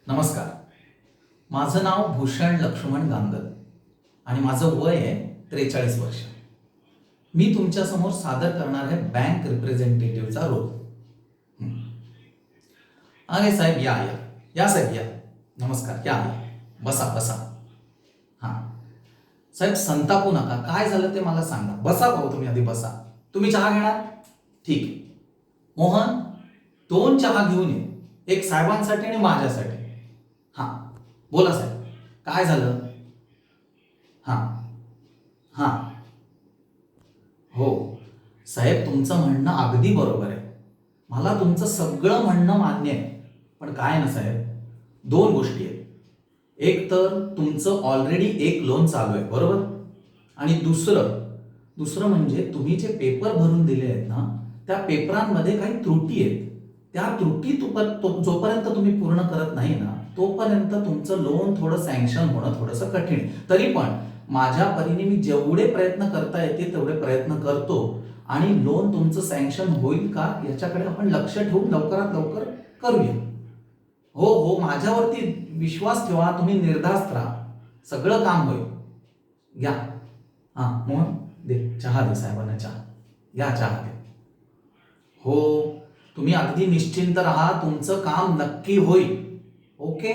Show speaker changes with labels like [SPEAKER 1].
[SPEAKER 1] नमस्कार. माझं नाव भूषण लक्ष्मण गांगल आणि माझं वय आहे 43 वर्ष. मी तुमच्यासमोर सादर करणार आहे बँक रिप्रेझेंटेटिव्हचा रोल. अरे साहेब, या या या साहेब, या. नमस्कार, या या. बसा बसा. हां साहेब, संतापू नका. काय झालं ते मला सांगा. बसा भाऊ, तुम्ही आधी बसा. तुम्ही चहा घेणार? ठीक आहे. मोहन, 2 चहा घेऊन ये. एक साहेबांसाठी आणि माझ्यासाठी. हां, बोला साहेब, काय झालं? हां हां हो साहेब, तुमचं म्हणणं अगदी बरोबर आहे. मला तुमचं सगळं म्हणणं मान्य आहे. पण काय ना साहेब, 2 गोष्टी आहेत. एक तर तुमचं ऑलरेडी एक लोन चालू आहे, बरोबर? आणि दुसरं दुसरं म्हणजे तुम्ही जे पेपर भरून दिले आहेत ना, त्या पेपरांमध्ये काही त्रुटी आहेत. त्या त्रुटी जोपर्यंत तुम्ही पूर्ण करत नाही ना, तोपर्यंत तुमचं लोन थोडं सँक्शन होणं थोडंसं कठीण आहे. तरी पण माझ्या परीने मी जेवढे प्रयत्न करता येते तेवढे प्रयत्न करतो आणि लोन तुमचं सँक्शन होईल का याच्याकडे आपण लक्ष ठेवून लवकरात लवकर करूया. हो हो, माझ्यावरती विश्वास ठेवा. तुम्ही निर्धास्त राहा. सगळं काम होईल. घ्या. हां मोहन, दे चहा, दे साहेबांना चहा. घ्या चहा, घ्या. हो, तुम्ही अगदी निश्चिंत राहा. तुमचं काम नक्की होईल. ओके.